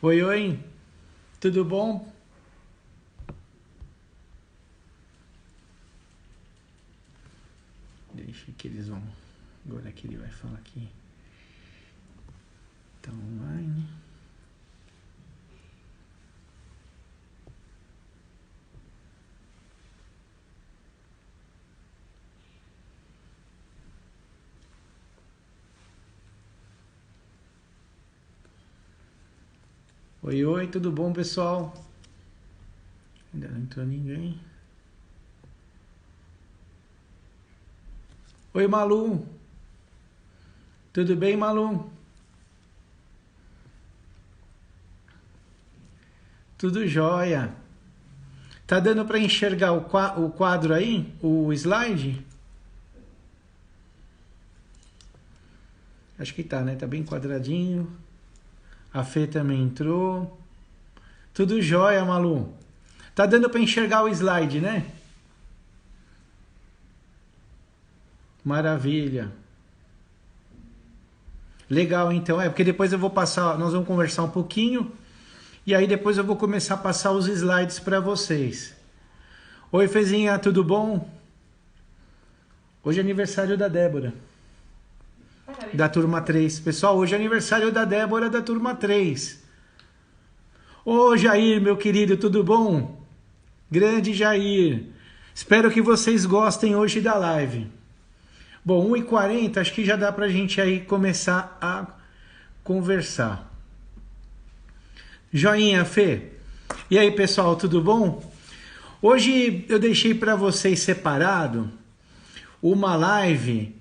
Oi, oi, tudo bom? Deixa que eles vão. Agora que ele vai falar aqui. Tá online. Oi, oi, tudo bom, pessoal? Ainda não entrou ninguém. Oi, Malu. Tudo bem, Malu? Tudo jóia. Tá dando para enxergar o quadro aí? O slide? Acho que tá, né? Tá bem quadradinho. A Fê também entrou. Tudo jóia, Malu. Tá dando para enxergar o slide, né? Maravilha. Legal, então. Porque depois eu vou passar, nós vamos conversar um pouquinho e aí depois eu vou começar a passar os slides para vocês. Oi, Fezinha, tudo bom? Hoje é aniversário da Débora, da turma 3. Pessoal, hoje é aniversário da Débora, da turma 3. Ô, Jair, meu querido, tudo bom? Grande Jair. Espero que vocês gostem hoje da live. Bom, 1h40, acho que já dá pra gente aí começar a conversar. Joinha, Fê. E aí, pessoal, tudo bom? Hoje eu deixei para vocês separado uma live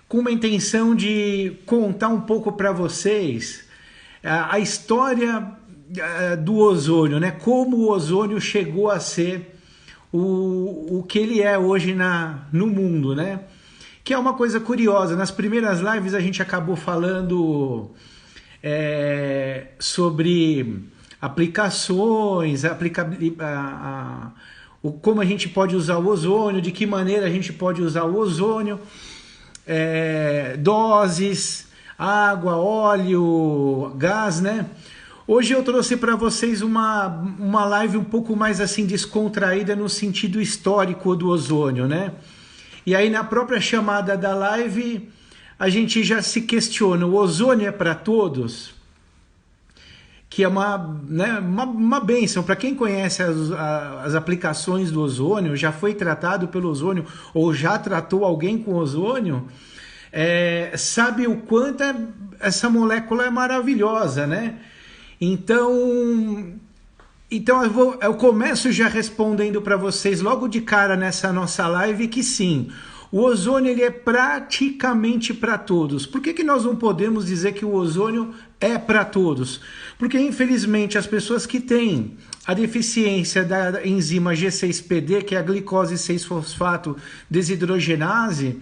com uma intenção de contar um pouco para vocês a história do ozônio, né? Como o ozônio chegou a ser o que ele é hoje no mundo, né? Que é uma coisa curiosa. Nas primeiras lives a gente acabou falando sobre aplicações, como a gente pode usar o ozônio, de que maneira a gente pode usar o ozônio, doses, água, óleo, gás, né? Hoje eu trouxe para vocês uma live um pouco mais assim descontraída no sentido histórico do ozônio, né? E aí na própria chamada da live a gente já se questiona, o ozônio é para todos? Que é uma bênção. Para quem conhece as aplicações do ozônio, já foi tratado pelo ozônio ou já tratou alguém com ozônio, sabe o quanto essa molécula é maravilhosa, né? Então eu começo já respondendo para vocês logo de cara nessa nossa live que sim, o ozônio ele é praticamente para todos. Por que nós não podemos dizer que o ozônio é para todos? Porque infelizmente as pessoas que têm a deficiência da enzima G6PD, que é a glicose 6-fosfato desidrogenase,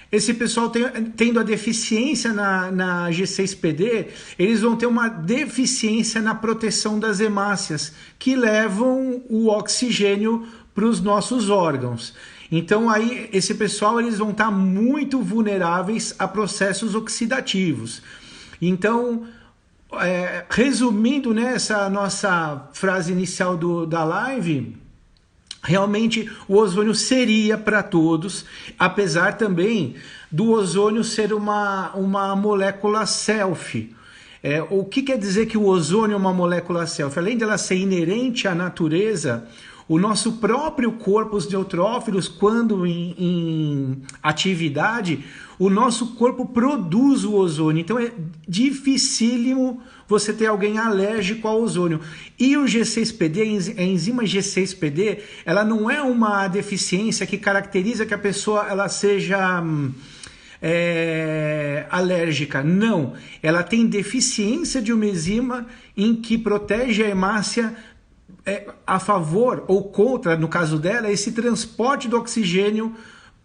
esse pessoal tendo a deficiência na G6PD, eles vão ter uma deficiência na proteção das hemácias, que levam o oxigênio para os nossos órgãos. Então aí esse pessoal eles vão estar muito vulneráveis a processos oxidativos. Então, resumindo nessa nossa frase inicial da live, realmente o ozônio seria para todos, apesar também do ozônio ser uma molécula selfie. O que quer dizer que o ozônio é uma molécula selfie? Além dela ser inerente à natureza, o nosso próprio corpo, os neutrófilos, quando em atividade, o nosso corpo produz o ozônio. Então é dificílimo você ter alguém alérgico ao ozônio. E o G6PD, a enzima G6PD, ela não é uma deficiência que caracteriza que a pessoa ela seja alérgica. Não, ela tem deficiência de uma enzima em que protege a hemácia a favor ou contra, no caso dela, esse transporte do oxigênio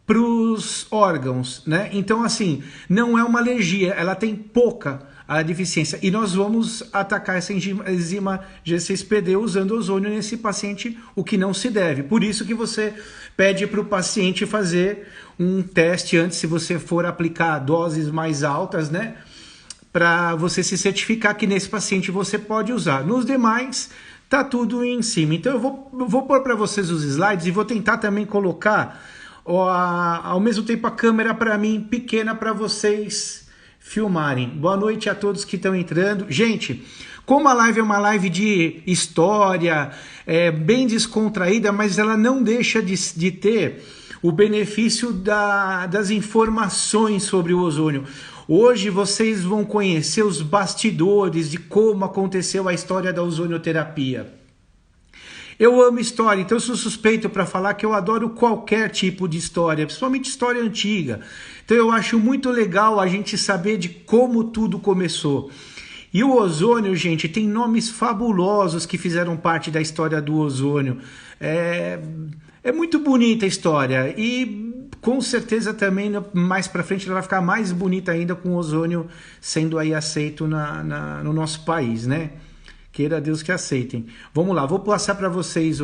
para os órgãos, né? Então, assim, não é uma alergia, ela tem pouca a deficiência. E nós vamos atacar essa enzima G6PD usando ozônio nesse paciente, o que não se deve. Por isso que você pede para o paciente fazer um teste antes, se você for aplicar doses mais altas, né? para você se certificar que nesse paciente você pode usar. Nos demais, tá tudo em cima. Então eu vou pôr para vocês os slides e vou tentar também colocar ao mesmo tempo a câmera para mim pequena para vocês filmarem. Boa noite a todos que estão entrando. Gente, como a live é uma live de história, bem descontraída, mas ela não deixa de ter o benefício das informações sobre o ozônio. Hoje vocês vão conhecer os bastidores de como aconteceu a história da ozonioterapia. Eu amo história, então eu sou suspeito para falar que eu adoro qualquer tipo de história, principalmente história antiga. Então eu acho muito legal a gente saber de como tudo começou. E o ozônio, gente, tem nomes fabulosos que fizeram parte da história do ozônio. É muito bonita a história e com certeza também mais para frente ela vai ficar mais bonita ainda com o ozônio sendo aí aceito no nosso país, né? Queira Deus que aceitem. Vamos lá, vou passar para vocês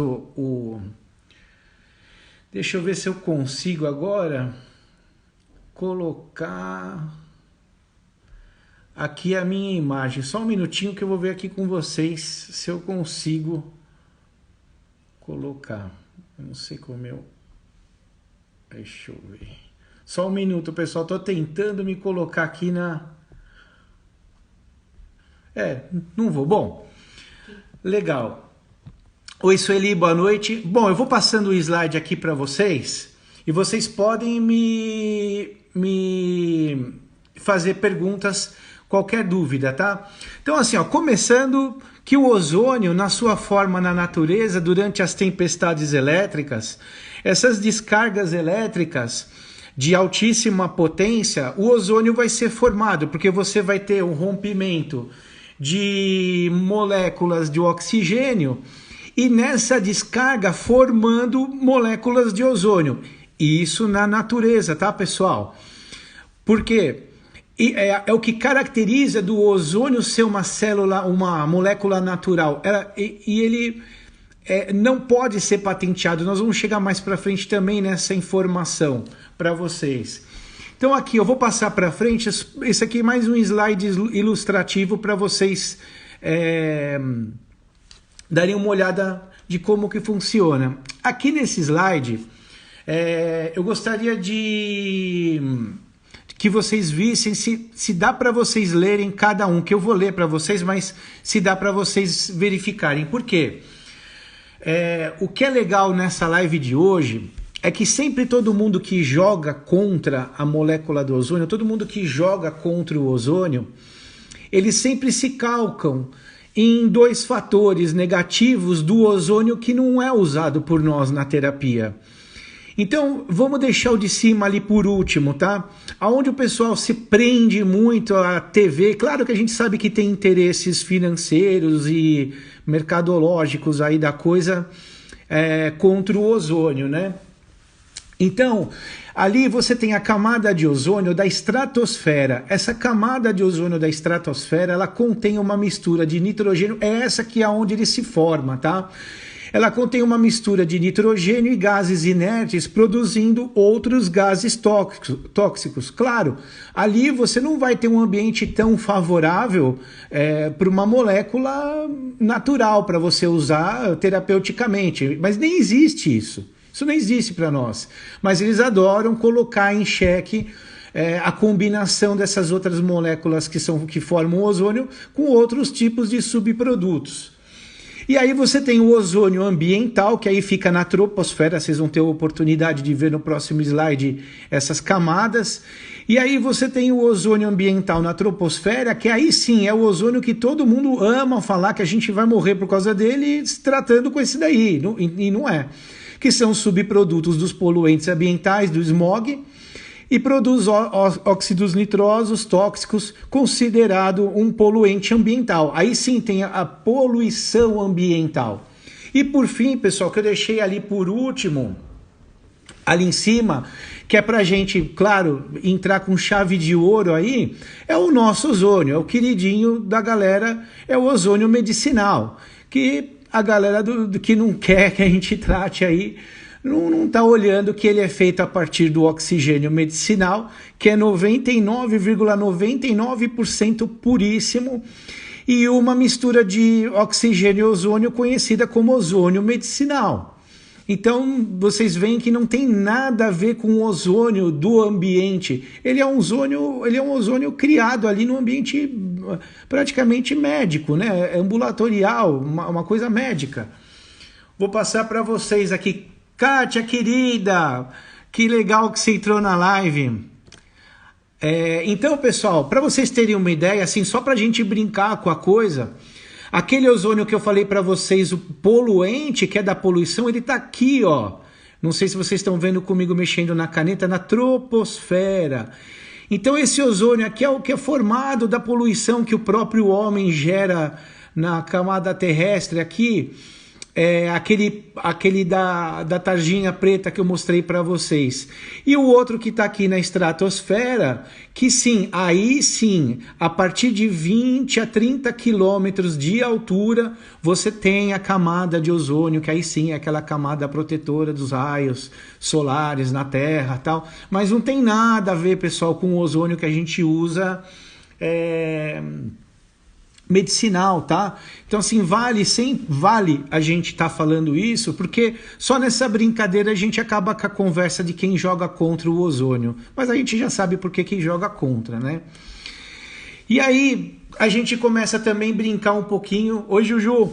Deixa eu ver se eu consigo agora colocar aqui a minha imagem. Só um minutinho que eu vou ver aqui com vocês se eu consigo colocar. Eu não sei como eu... Deixa eu ver. Só um minuto, pessoal. Tô tentando me colocar aqui não vou. Bom, legal. Oi, Sueli, boa noite. Bom, eu vou passando o slide aqui para vocês e vocês podem me fazer perguntas, qualquer dúvida, tá? Então, assim, ó, começando que o ozônio, na sua forma na natureza, durante as tempestades elétricas, essas descargas elétricas de altíssima potência, o ozônio vai ser formado, porque você vai ter um rompimento de moléculas de oxigênio e nessa descarga formando moléculas de ozônio. Isso na natureza, tá, pessoal? Por quê? É o que caracteriza do ozônio ser uma célula, uma molécula natural. Ele não pode ser patenteado. Nós vamos chegar mais para frente também nessa informação para vocês. Então aqui eu vou passar para frente. Esse aqui é mais um slide ilustrativo para vocês darem uma olhada de como que funciona. Aqui nesse slide eu gostaria que vocês vissem se dá para vocês lerem cada um, que eu vou ler para vocês, mas se dá para vocês verificarem. Por quê? O que é legal nessa live de hoje é que sempre todo mundo que joga contra a molécula do ozônio, todo mundo que joga contra o ozônio, eles sempre se calcam em dois fatores negativos do ozônio que não é usado por nós na terapia. Então, vamos deixar o de cima ali por último, tá? Aonde o pessoal se prende muito à TV, claro que a gente sabe que tem interesses financeiros e mercadológicos aí da coisa contra o ozônio, né? Então, ali você tem a camada de ozônio da estratosfera. Essa camada de ozônio da estratosfera, ela contém uma mistura de nitrogênio, é essa que é onde ele se forma, tá? Ela contém uma mistura de nitrogênio e gases inertes, produzindo outros gases tóxicos. Claro, ali você não vai ter um ambiente tão favorável para uma molécula natural para você usar terapeuticamente, mas nem existe isso. Isso não existe para nós. Mas eles adoram colocar em xeque a combinação dessas outras moléculas que formam o ozônio com outros tipos de subprodutos. E aí você tem o ozônio ambiental, que aí fica na troposfera, vocês vão ter a oportunidade de ver no próximo slide essas camadas. E aí você tem o ozônio ambiental na troposfera, que aí sim é o ozônio que todo mundo ama falar que a gente vai morrer por causa dele, se tratando com esse daí, e não é. Que são subprodutos dos poluentes ambientais, do smog, e produz óxidos nitrosos tóxicos, considerado um poluente ambiental. Aí sim tem a poluição ambiental. E por fim, pessoal, que eu deixei ali por último, ali em cima, que é pra gente, claro, entrar com chave de ouro aí, é o nosso ozônio, é o queridinho da galera, é o ozônio medicinal, que a galera que não quer que a gente trate aí não está olhando que ele é feito a partir do oxigênio medicinal, que é 99,99% puríssimo, e uma mistura de oxigênio e ozônio conhecida como ozônio medicinal. Então, vocês veem que não tem nada a ver com o ozônio do ambiente. Ele é um ozônio criado ali no ambiente praticamente médico, né? Ambulatorial, uma coisa médica. Vou passar para vocês aqui. Kátia, querida, que legal que você entrou na live. Então, pessoal, para vocês terem uma ideia, assim, só para a gente brincar com a coisa... Aquele ozônio que eu falei para vocês, o poluente, que é da poluição, ele está aqui, ó. Não sei se vocês estão vendo comigo mexendo na caneta, na troposfera. Então esse ozônio aqui é o que é formado da poluição que o próprio homem gera na camada terrestre aqui. Aquele da tarjinha preta que eu mostrei para vocês. E o outro que está aqui na estratosfera, que sim, aí sim, a partir de 20 a 30 quilômetros de altura, você tem a camada de ozônio, que aí sim é aquela camada protetora dos raios solares na Terra, tal. Mas não tem nada a ver, pessoal, com o ozônio que a gente usa medicinal, tá? Então assim, vale a gente estar falando isso, porque só nessa brincadeira a gente acaba com a conversa de quem joga contra o ozônio, mas a gente já sabe por que joga contra, né? E aí a gente começa também a brincar um pouquinho, oi Juju,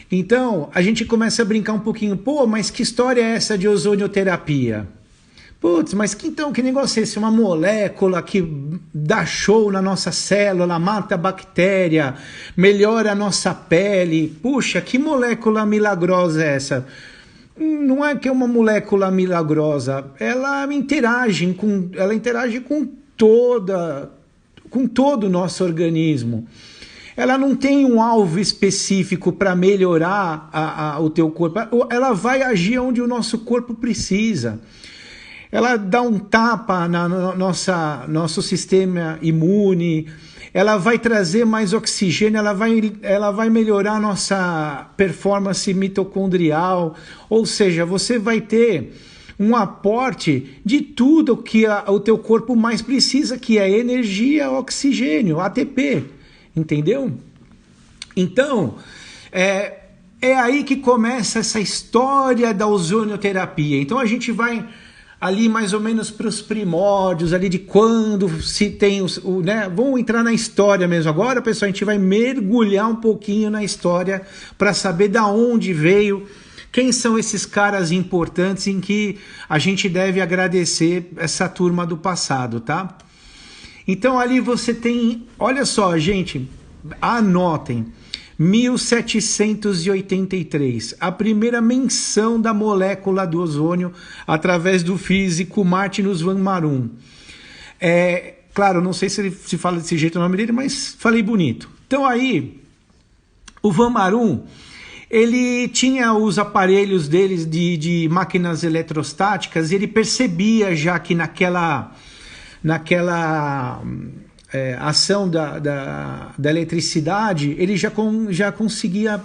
então a gente começa a brincar um pouquinho, pô, mas que história é essa de ozonioterapia? Putz, mas que negócio é esse? Uma molécula que dá show na nossa célula, mata a bactéria, melhora a nossa pele. Puxa, que molécula milagrosa é essa? Não é que é uma molécula milagrosa, ela interage com todo o nosso organismo. Ela não tem um alvo específico para melhorar o teu corpo, ela vai agir onde o nosso corpo precisa. Ela dá um tapa no nosso sistema imune, ela vai trazer mais oxigênio, ela vai melhorar a nossa performance mitocondrial, ou seja, você vai ter um aporte de tudo que o teu corpo mais precisa, que é energia, oxigênio, ATP, entendeu? Então, é aí que começa essa história da ozonioterapia. Então a gente vai ali mais ou menos para os primórdios, ali de quando se tem né? Vamos entrar na história mesmo agora, pessoal, a gente vai mergulhar um pouquinho na história para saber da onde veio, quem são esses caras importantes em que a gente deve agradecer essa turma do passado, tá? Então ali você tem, olha só, gente, anotem, 1783, a primeira menção da molécula do ozônio através do físico Martinus van Marum. Claro, não sei se ele se fala desse jeito o nome dele, mas falei bonito. Então aí, o Van Marum, ele tinha os aparelhos deles de máquinas eletrostáticas, e ele percebia já que naquela ação da eletricidade, ele já conseguia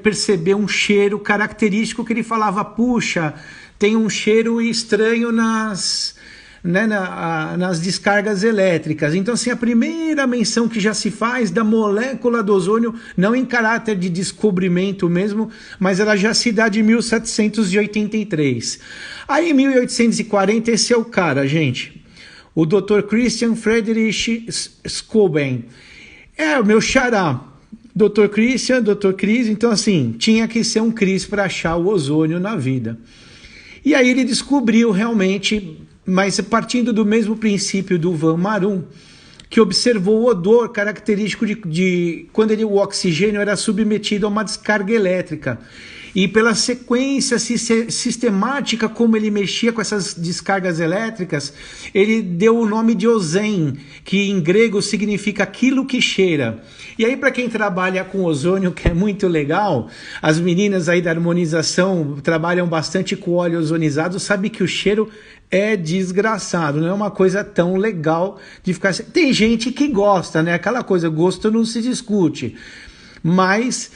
perceber um cheiro característico que ele falava, puxa, tem um cheiro estranho nas descargas elétricas. Então, assim, a primeira menção que já se faz da molécula do ozônio, não em caráter de descobrimento mesmo, mas ela já se dá de 1783. Aí, em 1840, esse é o cara, gente. O Dr. Christian Friedrich Scobem. É o meu xará. Dr. Christian, Dr. Chris. Então, assim, tinha que ser um Chris para achar o ozônio na vida. E aí ele descobriu realmente, mas partindo do mesmo princípio do Van Marum, que observou o odor característico de quando o oxigênio era submetido a uma descarga elétrica. E pela sequência sistemática como ele mexia com essas descargas elétricas, ele deu o nome de ozen, que em grego significa aquilo que cheira. E aí, para quem trabalha com ozônio, que é muito legal, as meninas aí da harmonização trabalham bastante com óleo ozonizado, sabe que o cheiro é desgraçado, não é uma coisa tão legal de ficar... Tem gente que gosta, né? Aquela coisa, gosto não se discute, mas...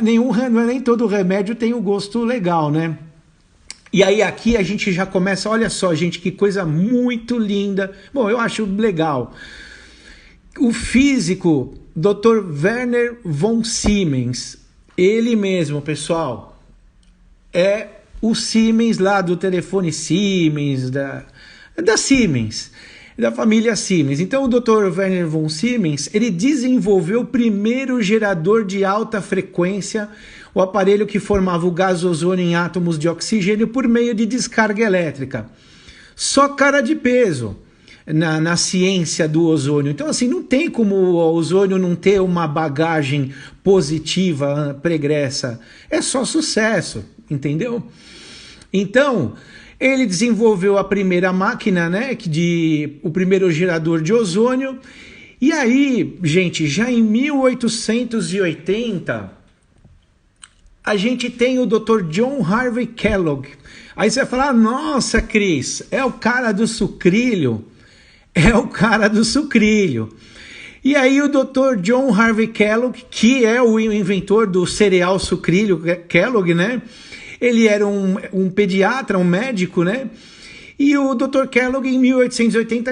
nem todo remédio tem o gosto legal, né? E aí aqui a gente já começa, olha só, gente, que coisa muito linda. Bom, eu acho legal. O físico, Dr. Werner von Siemens, ele mesmo, pessoal, é o Siemens lá do telefone Siemens, da Siemens, da família Siemens. Então o Dr. Werner von Siemens, ele desenvolveu o primeiro gerador de alta frequência, o aparelho que formava o gás ozônio em átomos de oxigênio por meio de descarga elétrica. Só cara de peso na ciência do ozônio. Então, assim, não tem como o ozônio não ter uma bagagem positiva, pregressa. É só sucesso, entendeu? Então, ele desenvolveu a primeira máquina, né, o primeiro gerador de ozônio. E aí, gente, já em 1880... a gente tem o Dr. John Harvey Kellogg. Aí você vai falar, nossa, Cris, é o cara do sucrilho. É o cara do sucrilho. E aí o Dr. John Harvey Kellogg, que é o inventor do cereal sucrilho Kellogg, né? Ele era um pediatra, um médico, né? E o Dr. Kellogg, em 1880,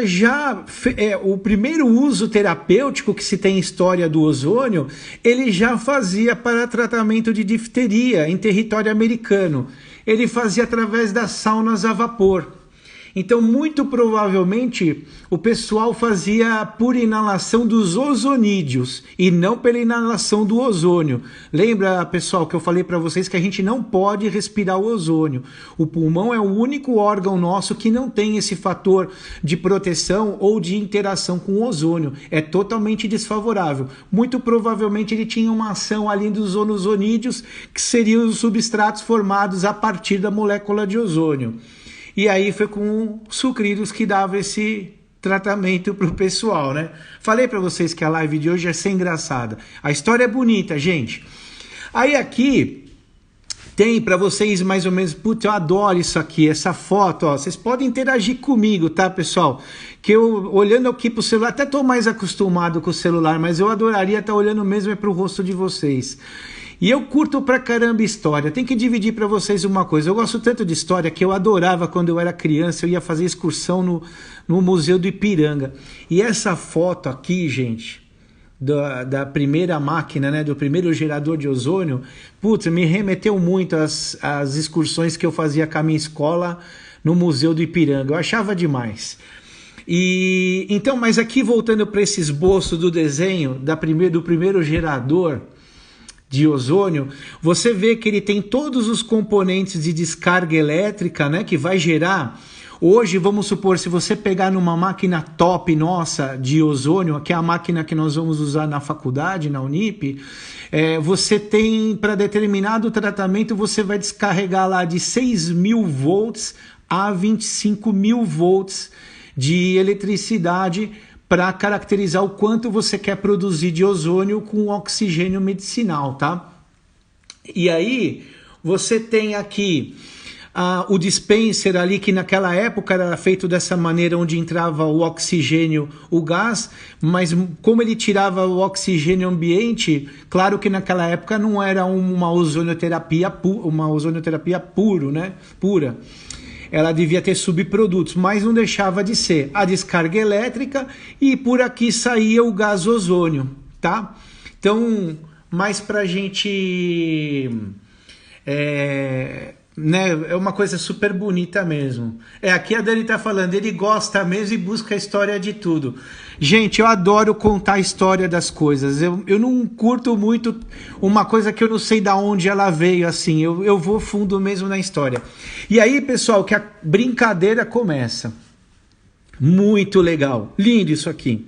o primeiro uso terapêutico que se tem em história do ozônio, ele já fazia para tratamento de difteria em território americano. Ele fazia através das saunas a vapor. Então, muito provavelmente, o pessoal fazia por inalação dos ozonídeos e não pela inalação do ozônio. Lembra, pessoal, que eu falei para vocês que a gente não pode respirar o ozônio. O pulmão é o único órgão nosso que não tem esse fator de proteção ou de interação com o ozônio. É totalmente desfavorável. Muito provavelmente ele tinha uma ação ali dos ozonídeos, que seriam os substratos formados a partir da molécula de ozônio. E aí foi com sucrilhos que dava esse tratamento para o pessoal, né? Falei para vocês que a live de hoje é sem engraçada. A história é bonita, gente. Aí aqui tem para vocês mais ou menos... Putz, eu adoro isso aqui, essa foto, ó. Vocês podem interagir comigo, tá, pessoal? Que eu, olhando aqui pro celular, até tô mais acostumado com o celular, mas eu adoraria estar olhando mesmo para o rosto de vocês. E eu curto pra caramba história. Tem que dividir pra vocês uma coisa. Eu gosto tanto de história que eu adorava quando eu era criança. Eu ia fazer excursão no Museu do Ipiranga. E essa foto aqui, gente, da primeira máquina, né, do primeiro gerador de ozônio, putz, me remeteu muito às excursões que eu fazia com a minha escola no Museu do Ipiranga. Eu achava demais. E então, mas aqui voltando para esse esboço do desenho do primeiro gerador de ozônio, você vê que ele tem todos os componentes de descarga elétrica, né, que vai gerar. Hoje, vamos supor, se você pegar numa máquina top nossa de ozônio, que é a máquina que nós vamos usar na faculdade, na Unip, você tem, para determinado tratamento, você vai descarregar lá de 6.000 volts a 25.000 volts de eletricidade para caracterizar o quanto você quer produzir de ozônio com oxigênio medicinal, tá? E aí, você tem aqui o dispenser ali, que naquela época era feito dessa maneira, onde entrava o oxigênio, o gás, mas como ele tirava o oxigênio ambiente, claro que naquela época não era uma ozonioterapia pura. Ela devia ter subprodutos, mas não deixava de ser a descarga elétrica e por aqui saía o gás ozônio, tá? Então, mais pra gente... né, é uma coisa super bonita mesmo. Aqui a Dani tá falando, ele gosta mesmo e busca a história de tudo. Gente, eu adoro contar a história das coisas. Eu não curto muito uma coisa que eu não sei de onde ela veio, assim. Eu vou fundo mesmo na história. E aí, pessoal, que a brincadeira começa. Muito legal. Lindo isso aqui.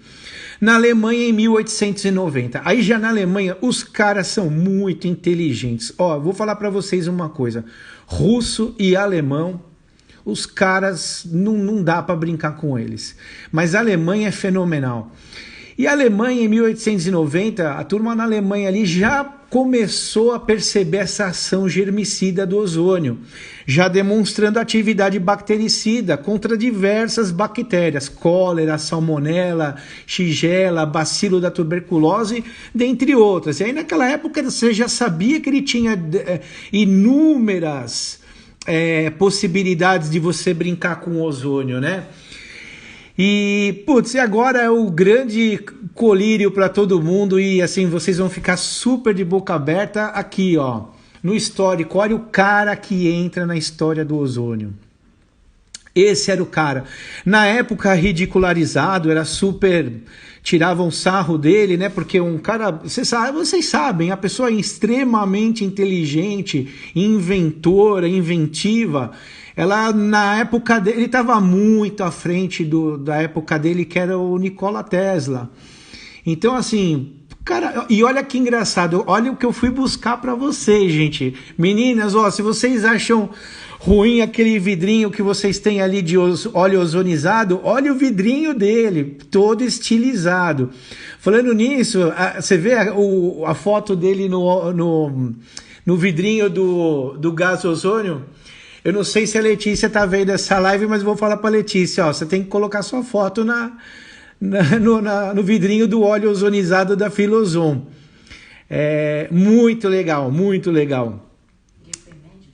Na Alemanha, em 1890. Aí já na Alemanha, os caras são muito inteligentes. Ó, vou falar para vocês uma coisa. Russo e alemão, os caras, não dá para brincar com eles. Mas a Alemanha é fenomenal. E a Alemanha, em 1890, a turma na Alemanha ali já começou a perceber essa ação germicida do ozônio, já demonstrando atividade bactericida contra diversas bactérias, cólera, salmonela, shigella, bacilo da tuberculose, dentre outras. E aí naquela época você já sabia que ele tinha inúmeras possibilidades de você brincar com o ozônio, né? E, putz, e agora é o grande colírio para todo mundo e, assim, vocês vão ficar super de boca aberta aqui, ó, no histórico. Olha o cara que entra na história do ozônio. Esse era o cara. Na época, ridicularizado, era super... Tiravam sarro dele, né? Porque um cara... Vocês sabem, a pessoa extremamente inteligente, inventora, inventiva... Ela, na época dele, ele estava muito à frente da época dele, que era o Nikola Tesla. Então, assim, cara, e olha que engraçado, olha o que eu fui buscar para vocês, gente. Meninas, ó, se vocês acham ruim aquele vidrinho que vocês têm ali de óleo ozonizado, olha o vidrinho dele, todo estilizado. Falando nisso, você vê a foto dele no vidrinho do gás ozônio? Eu não sei se a Letícia tá vendo essa live, mas vou falar para a Letícia, ó, você tem que colocar sua foto no vidrinho do óleo ozonizado da Filozon. Muito legal, muito legal.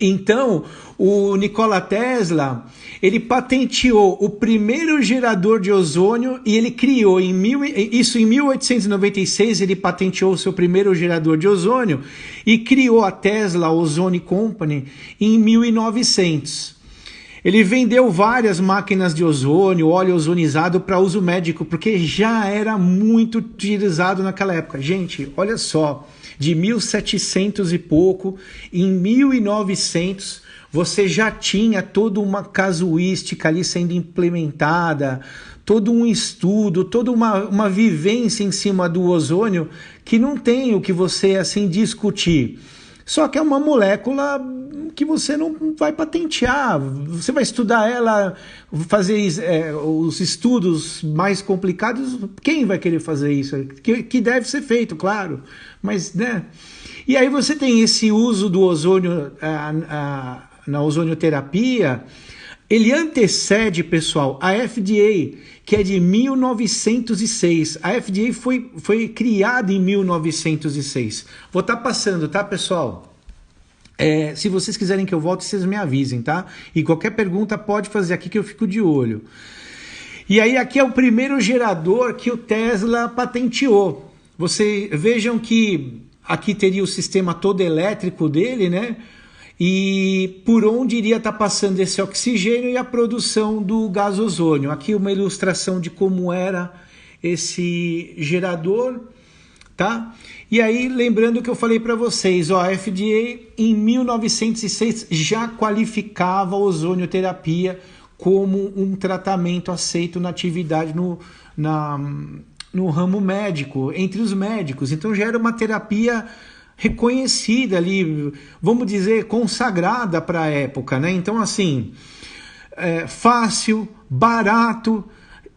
Então, o Nikola Tesla, ele patenteou o primeiro gerador de ozônio e ele criou, em 1896, ele patenteou o seu primeiro gerador de ozônio e criou a Tesla Ozone Company em 1900. Ele vendeu várias máquinas de ozônio, óleo ozonizado para uso médico, porque já era muito utilizado naquela época. Gente, olha só, de 1700 e pouco, em 1900, você já tinha toda uma casuística ali sendo implementada, todo um estudo, toda uma vivência em cima do ozônio que não tem o que você assim discutir. Só que é uma molécula que você não vai patentear, você vai estudar ela, fazer os estudos mais complicados, quem vai querer fazer isso? Que deve ser feito, claro, mas, né? E aí você tem esse uso do ozônio na ozonioterapia, ele antecede, pessoal, a FDA, que é de 1906. A FDA foi criada em 1906. Vou estar passando, tá, pessoal? Se vocês quiserem que eu volte, vocês me avisem, tá? E qualquer pergunta pode fazer aqui que eu fico de olho. E aí aqui é o primeiro gerador que o Tesla patenteou. Vocês vejam que aqui teria o sistema todo elétrico dele, né? E por onde iria estar passando esse oxigênio e a produção do gás ozônio. Aqui uma ilustração de como era esse gerador, tá? E aí, lembrando que eu falei para vocês, ó, a FDA em 1906 já qualificava a ozonioterapia como um tratamento aceito na atividade no ramo médico, entre os médicos. Então já era uma terapia reconhecida ali, vamos dizer, consagrada para a época, né? Então, assim, fácil, barato,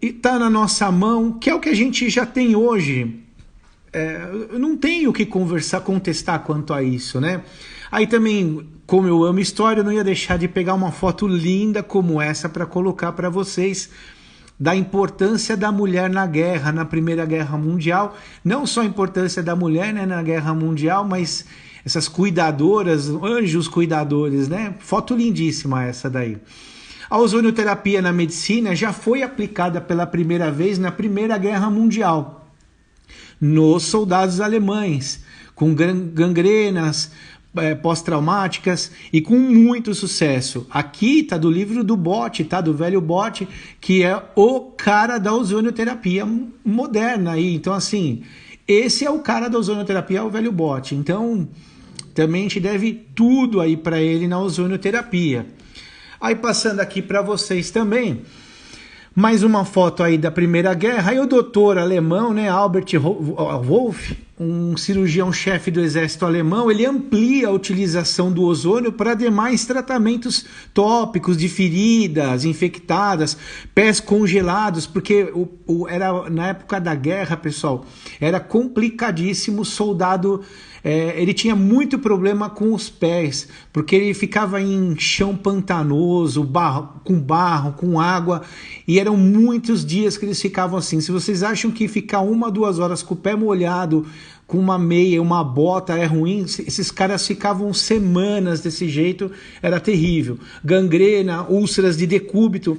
e está na nossa mão, que é o que a gente já tem hoje. Eu não tenho o que contestar quanto a isso, né? Aí também, como eu amo história, eu não ia deixar de pegar uma foto linda como essa para colocar para vocês, da importância da mulher na guerra, na Primeira Guerra Mundial. Não só a importância da mulher, né, na Guerra Mundial, mas essas cuidadoras, anjos cuidadores, né? Foto lindíssima essa daí. A ozonioterapia na medicina já foi aplicada pela primeira vez na Primeira Guerra Mundial, nos soldados alemães, com gangrenas, pós-traumáticas e com muito sucesso. Aqui tá do livro do Botti, tá? Do velho Botti, que é o cara da ozonioterapia moderna aí. Então, assim, esse é o cara da ozonioterapia, é o velho Botti. Então, também a gente deve tudo aí para ele na ozonioterapia. Aí, passando aqui para vocês também, mais uma foto aí da Primeira Guerra. Aí o doutor alemão, né, Albert Wolff, um cirurgião-chefe do exército alemão, ele amplia a utilização do ozônio para demais tratamentos tópicos de feridas infectadas, pés congelados, porque era na época da guerra, pessoal, era complicadíssimo. O soldado, ele tinha muito problema com os pés, porque ele ficava em chão pantanoso, com água, e eram muitos dias que eles ficavam assim. Se vocês acham que ficar 1 a 2 horas com o pé molhado, com uma meia, uma bota é ruim, esses caras ficavam semanas desse jeito, era terrível. Gangrena, úlceras de decúbito.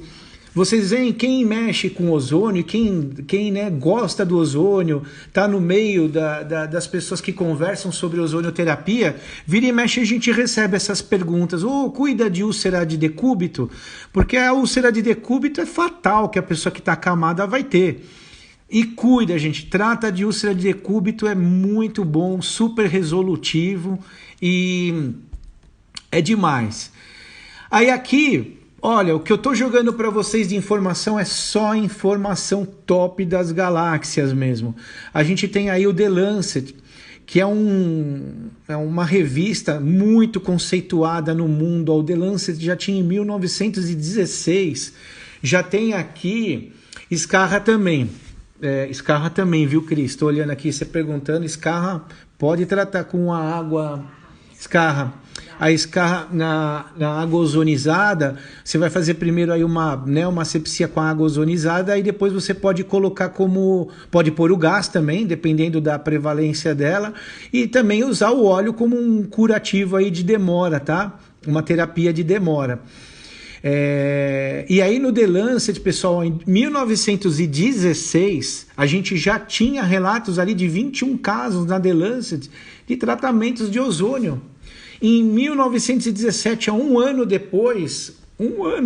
Vocês veem, quem mexe com ozônio, quem né, gosta do ozônio, está no meio das pessoas que conversam sobre ozonioterapia, vira e mexe a gente recebe essas perguntas. Cuida de úlcera de decúbito, porque a úlcera de decúbito é fatal, que a pessoa que está acamada vai ter. E cuida, gente, trata de úlcera de decúbito, é muito bom, super resolutivo e é demais. Aí aqui, olha, o que eu tô jogando para vocês de informação é só informação top das galáxias mesmo. A gente tem aí o The Lancet, que é uma revista muito conceituada no mundo. O The Lancet já tinha em 1916, já tem aqui Scarra também. Scarra também, viu, Cris? Estou olhando aqui, você perguntando. Scarra pode tratar com a água. Scarra, a Scarra na água ozonizada, você vai fazer primeiro aí uma asepsia com a água ozonizada, aí depois você pode colocar pode pôr o gás também, dependendo da prevalência dela, e também usar o óleo como um curativo aí de demora, tá? Uma terapia de demora. E aí no The Lancet, pessoal, em 1916, a gente já tinha relatos ali de 21 casos na The Lancet de tratamentos de ozônio. Em 1917, um ano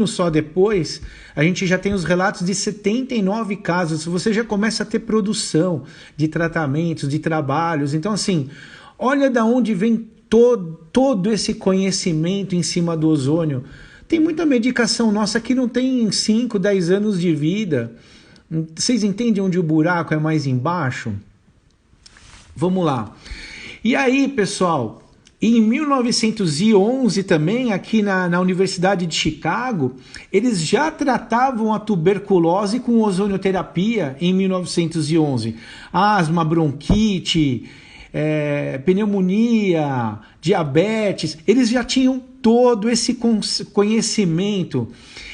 só depois, a gente já tem os relatos de 79 casos. Você já começa a ter produção de tratamentos, de trabalhos. Então, assim, olha da onde vem todo esse conhecimento em cima do ozônio. Tem muita medicação nossa que não tem 5, 10 anos de vida. Vocês entendem onde o buraco é mais embaixo? Vamos lá. E aí, pessoal, em 1911 também, aqui na Universidade de Chicago, eles já tratavam a tuberculose com ozonioterapia em 1911. Asma, bronquite, pneumonia, diabetes, eles já tinham todo esse conhecimento.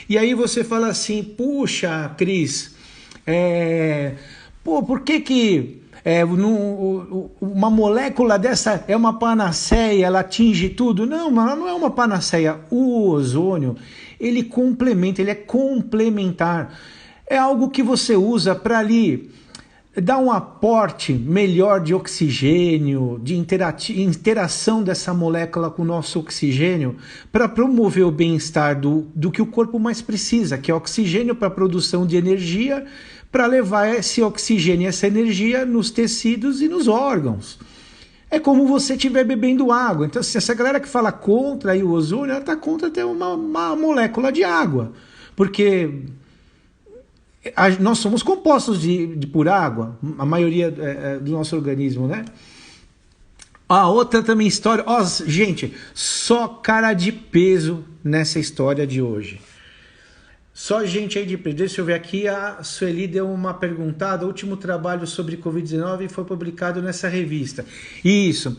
E aí você fala assim, puxa, Cris, por que uma molécula dessa é uma panaceia, ela atinge tudo? Não, ela não é uma panaceia. O ozônio, ele complementa, ele é complementar. É algo que você usa para ali dar um aporte melhor de oxigênio, de interação dessa molécula com o nosso oxigênio, para promover o bem-estar do que o corpo mais precisa, que é oxigênio para a produção de energia, para levar esse oxigênio e essa energia nos tecidos e nos órgãos. É como você estiver bebendo água. Então, se essa galera que fala contra aí o ozônio, ela está contra ter uma molécula de água, porque nós somos compostos por água, a maioria do nosso organismo, né? A outra também história, gente, só cara de peso nessa história de hoje. Só gente aí de peso. Deixa eu ver aqui, a Sueli deu uma perguntada, o último trabalho sobre Covid-19 foi publicado nessa revista. Isso.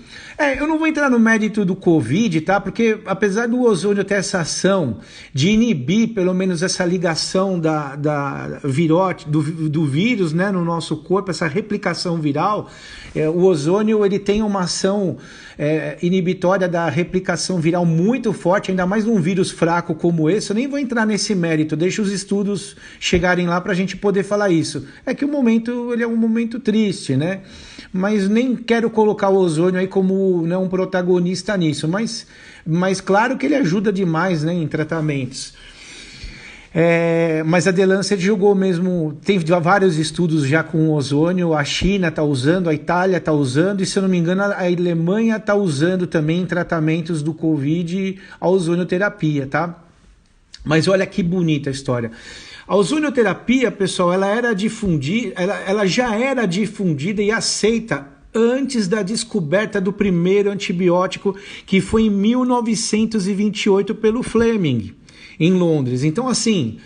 Eu não vou entrar no mérito do Covid, tá? Porque apesar do ozônio ter essa ação de inibir pelo menos essa ligação do vírus, né, no nosso corpo, essa replicação viral, o ozônio ele tem uma ação inibitória da replicação viral muito forte, ainda mais num vírus fraco como esse. Eu nem vou entrar nesse mérito, deixa os estudos chegarem lá para a gente poder falar isso. É que o momento ele é um momento triste, né? Mas nem quero colocar o ozônio aí como um protagonista nisso, mas claro que ele ajuda demais, né, em tratamentos. Mas a The Lancet julgou mesmo, tem vários estudos já com ozônio, a China está usando, a Itália está usando, e se eu não me engano a Alemanha está usando também em tratamentos do Covid a ozonioterapia, tá? Mas olha que bonita a história. A ozonioterapia, pessoal, ela já era difundida e aceita antes da descoberta do primeiro antibiótico, que foi em 1928 pelo Fleming, em Londres. Então, assim,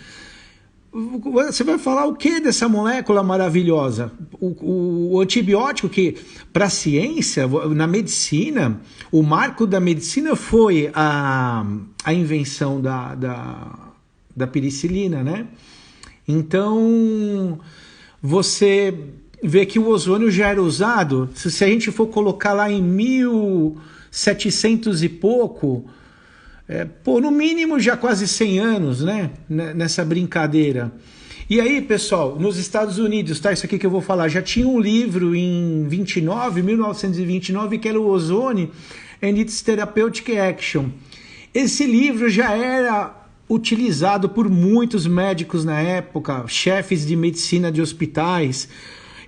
você vai falar o que dessa molécula maravilhosa? O antibiótico que, para a ciência, na medicina, o marco da medicina foi a invenção da penicilina, né? Então, você vê que o ozônio já era usado, se a gente for colocar lá em 1700 e pouco, no mínimo já quase 100 anos, né, nessa brincadeira. E aí, pessoal, nos Estados Unidos, tá, isso aqui que eu vou falar, já tinha um livro em 1929, que era o Ozone and its Therapeutic Action. Esse livro já era utilizado por muitos médicos na época, chefes de medicina de hospitais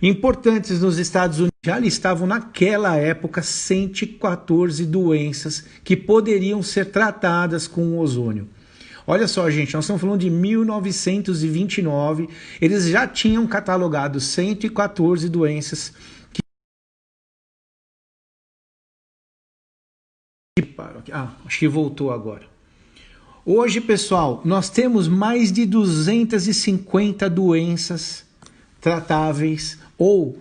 importantes nos Estados Unidos. Já listavam naquela época 114 doenças que poderiam ser tratadas com o ozônio. Olha só, gente, nós estamos falando de 1929, eles já tinham catalogado 114 doenças acho que voltou agora. Hoje, pessoal, nós temos mais de 250 doenças tratáveis ou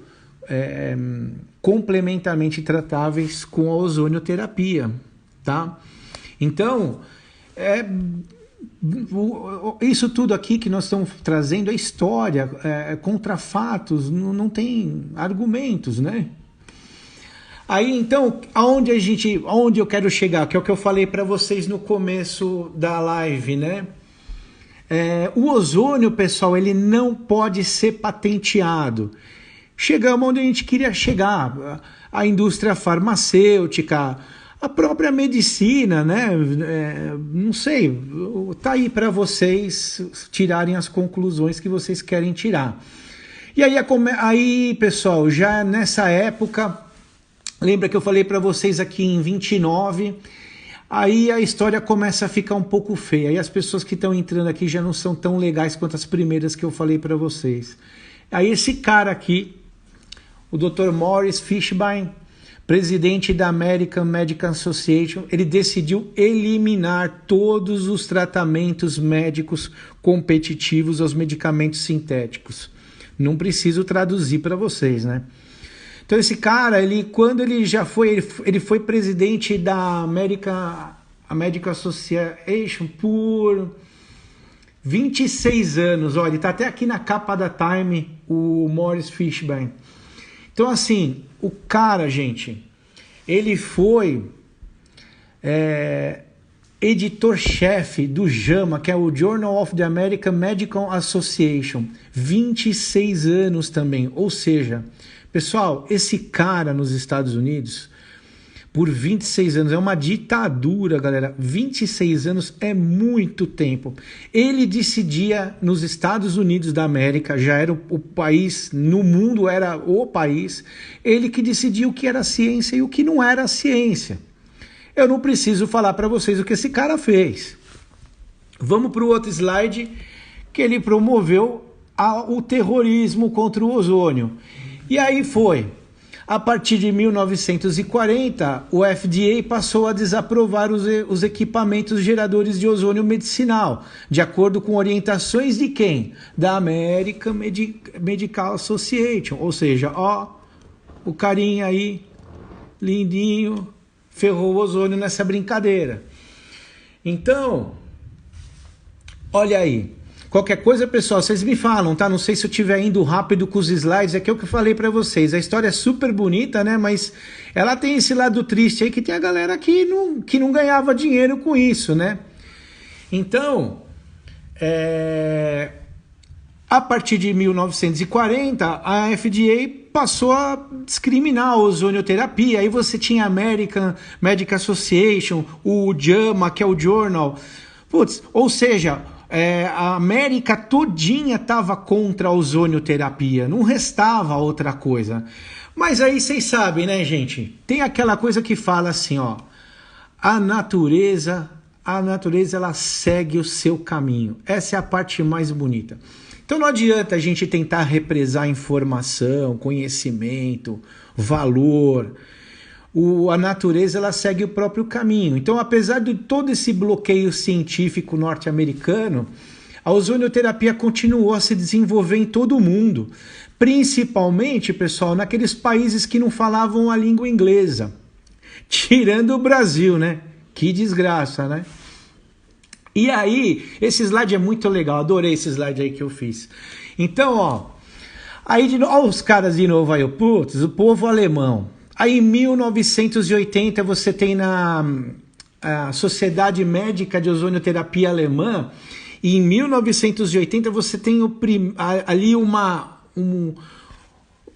complementarmente tratáveis com a ozonioterapia, tá? Então, isso tudo aqui que nós estamos trazendo é história, contra fatos, não tem argumentos, né? Aí, então, aonde eu quero chegar, que é o que eu falei para vocês no começo da live, né? O ozônio, pessoal, ele não pode ser patenteado. Chegamos onde a gente queria chegar. A indústria farmacêutica, a própria medicina, né? Não sei, tá aí para vocês tirarem as conclusões que vocês querem tirar. E aí, pessoal, já nessa época, lembra que eu falei para vocês aqui em 29, aí a história começa a ficar um pouco feia. E as pessoas que estão entrando aqui já não são tão legais quanto as primeiras que eu falei para vocês. Aí esse cara aqui, o Dr. Morris Fishbein, presidente da American Medical Association, ele decidiu eliminar todos os tratamentos médicos competitivos aos medicamentos sintéticos. Não preciso traduzir para vocês, né? Então esse cara, quando ele foi presidente da Medical Association por 26 anos. Olha, ele está até aqui na capa da Time, o Morris Fishbein. Então, assim, o cara, gente, ele foi editor-chefe do JAMA, que é o Journal of the American Medical Association. 26 anos também. Ou seja, pessoal, esse cara nos Estados Unidos, por 26 anos, é uma ditadura, galera. 26 anos é muito tempo. Ele decidia nos Estados Unidos da América, já era o país, no mundo era o país, ele que decidia o que era ciência e o que não era ciência. Eu não preciso falar para vocês o que esse cara fez. Vamos para o outro slide, que ele promoveu o terrorismo contra o ozônio. E aí foi. A partir de 1940, o FDA passou a desaprovar os equipamentos geradores de ozônio medicinal, de acordo com orientações de quem? Da American Medical Association. Ou seja, o carinha aí, lindinho, ferrou o ozônio nessa brincadeira. Então, olha aí. Qualquer coisa, pessoal, vocês me falam, tá? Não sei se eu estiver indo rápido com os slides, é que é o que eu falei pra vocês. A história é super bonita, né? Mas ela tem esse lado triste aí, que tem a galera que não ganhava dinheiro com isso, né? Então, a partir de 1940, a FDA passou a discriminar a ozonioterapia. Aí você tinha a American Medical Association, o JAMA, que é o Journal. Ou seja, a América todinha estava contra a ozonioterapia, não restava outra coisa. Mas aí vocês sabem, né, gente? Tem aquela coisa que fala assim, a natureza ela segue o seu caminho. Essa é a parte mais bonita. Então não adianta a gente tentar represar informação, conhecimento, valor. A natureza ela segue o próprio caminho. Então, apesar de todo esse bloqueio científico norte-americano, a ozonioterapia continuou a se desenvolver em todo o mundo, principalmente, pessoal, naqueles países que não falavam a língua inglesa, tirando o Brasil, né? Que desgraça, né? E aí, esse slide é muito legal, adorei esse slide aí que eu fiz. Então, ó, aí de novo, ó, os caras de novo aí, putz, o povo alemão. Aí em 1980 você tem a Sociedade Médica de Ozonioterapia Alemã, e em 1980 você tem ali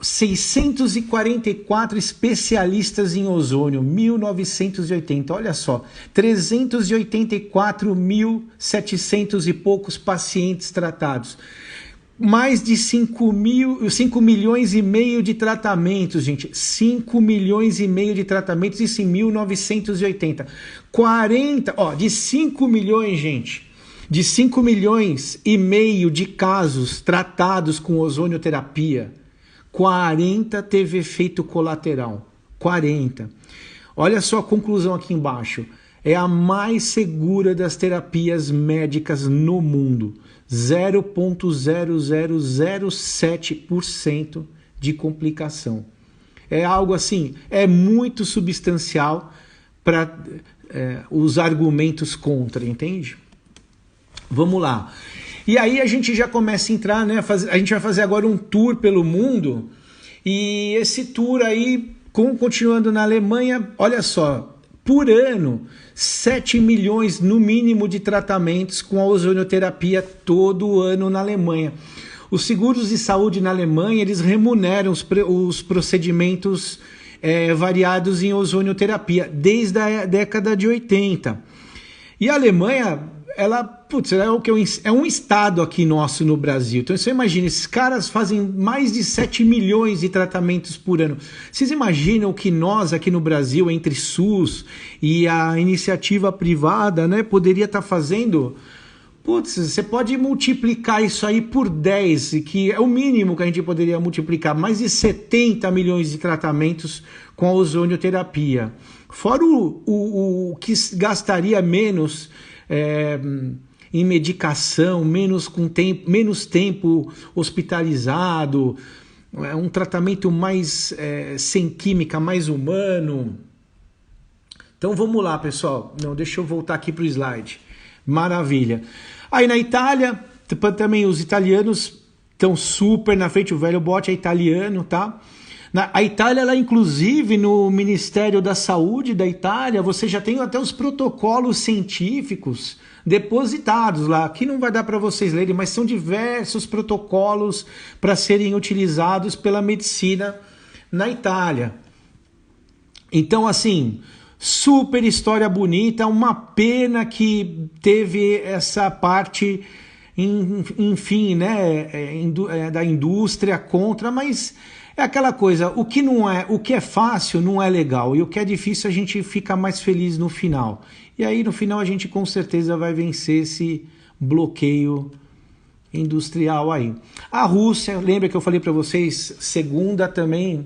644 especialistas em ozônio, 1980, olha só, 384.700 e poucos pacientes tratados. Mais de 5 milhões e meio de tratamentos, gente. 5 milhões e meio de tratamentos, isso em 1980. 40, ó, de 5 milhões, gente. De 5 milhões e meio de casos tratados com ozonioterapia, 40 teve efeito colateral. 40. Olha só a conclusão aqui embaixo. É a mais segura das terapias médicas no mundo. 0,0007% de complicação. É algo assim, é muito substancial para os argumentos contra, entende? Vamos lá. E aí a gente já começa a entrar, né? A gente vai fazer agora um tour pelo mundo. E esse tour aí, continuando na Alemanha, olha só, por ano, 7 milhões no mínimo de tratamentos com a ozonioterapia todo ano na Alemanha. Os seguros de saúde na Alemanha, eles remuneram os procedimentos variados em ozonioterapia desde a década de 80. E a Alemanha, é um estado aqui nosso no Brasil. Então você imagina, esses caras fazem mais de 7 milhões de tratamentos por ano. Vocês imaginam que nós aqui no Brasil, entre SUS e a iniciativa privada, né, poderia estar fazendo... Putz, você pode multiplicar isso aí por 10, que é o mínimo que a gente poderia multiplicar. Mais de 70 milhões de tratamentos com a ozonioterapia. Fora o que gastaria menos... em medicação, menos tempo hospitalizado, um tratamento mais sem química, mais humano. Então vamos lá, pessoal. Não, deixa eu voltar aqui para o slide. Maravilha. Aí na Itália, também os italianos estão super na frente, o velho bote é italiano, tá? A Itália, ela, inclusive, no Ministério da Saúde da Itália, você já tem até os protocolos científicos depositados lá. Aqui não vai dar para vocês lerem, mas são diversos protocolos para serem utilizados pela medicina na Itália. Então, assim, super história bonita, uma pena que teve essa parte, enfim, né, da indústria contra, mas... É aquela coisa, o que é fácil não é legal, e o que é difícil a gente fica mais feliz no final. E aí no final a gente com certeza vai vencer esse bloqueio industrial aí. A Rússia, lembra que eu falei para vocês, segunda também,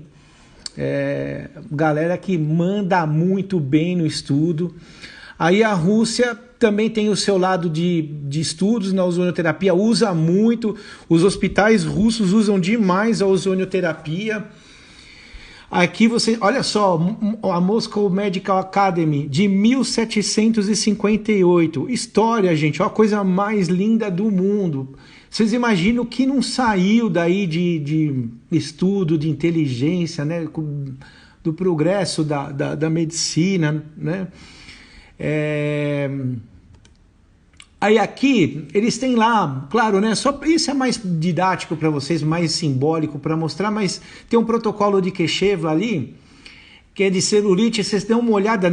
galera que manda muito bem no estudo. Aí a Rússia também tem o seu lado de estudos na ozonioterapia, usa muito, os hospitais russos usam demais a ozonioterapia. Aqui você, olha só, a Moscow Medical Academy de 1758. História, gente, ó, a coisa mais linda do mundo. Vocês imaginam que não saiu daí de estudo, de inteligência, né, do progresso da medicina, né? Aí aqui eles têm lá, claro, né? Só isso é mais didático para vocês, mais simbólico para mostrar, mas tem um protocolo de Kesheva ali, que é de celulite. Vocês dão uma olhada,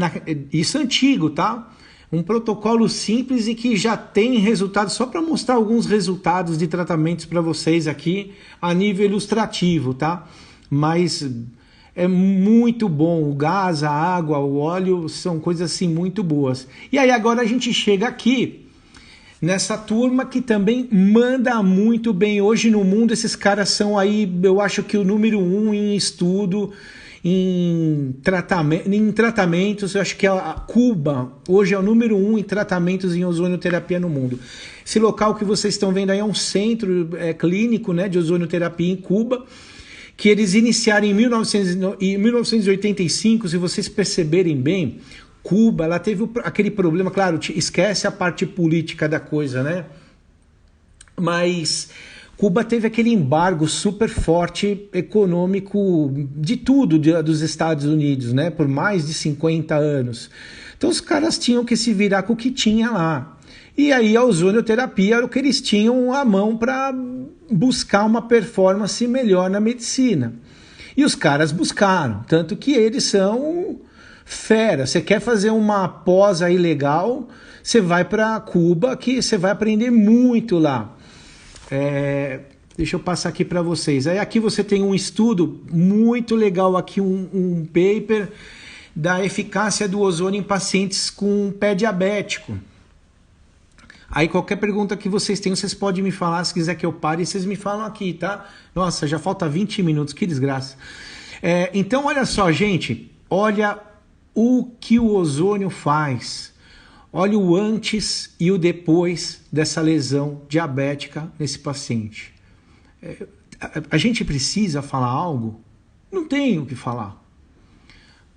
isso é antigo, tá? Um protocolo simples e que já tem resultados, só para mostrar alguns resultados de tratamentos para vocês aqui a nível ilustrativo, tá? Mas é muito bom, o gás, a água, o óleo são coisas assim muito boas. E aí agora a gente chega aqui nessa turma que também manda muito bem hoje no mundo. Esses caras são aí, eu acho que o número 1 em estudo, em tratamentos. Eu acho que a Cuba hoje é o número 1 em tratamentos em ozonioterapia no mundo. Esse local que vocês estão vendo aí é um centro clínico, né, de ozonioterapia em Cuba, que eles iniciaram em 1985, se vocês perceberem bem. Cuba, ela teve aquele problema, claro, esquece a parte política da coisa, né? Mas Cuba teve aquele embargo super forte econômico de tudo dos Estados Unidos, né? Por mais de 50 anos. Então os caras tinham que se virar com o que tinha lá. E aí a ozonioterapia era o que eles tinham à mão para buscar uma performance melhor na medicina. E os caras buscaram, tanto que eles são fera. Você quer fazer uma pós aí legal, você vai para Cuba, que você vai aprender muito lá. Deixa eu passar aqui para vocês. Aí aqui você tem um estudo muito legal, aqui um paper da eficácia do ozônio em pacientes com pé diabético. Aí qualquer pergunta que vocês tenham, vocês podem me falar. Se quiser que eu pare, vocês me falam aqui, tá? Nossa, já falta 20 minutos, que desgraça. Então olha só, gente, olha o que o ozônio faz. Olha o antes e o depois dessa lesão diabética nesse paciente. A gente precisa falar algo? Não tem o que falar.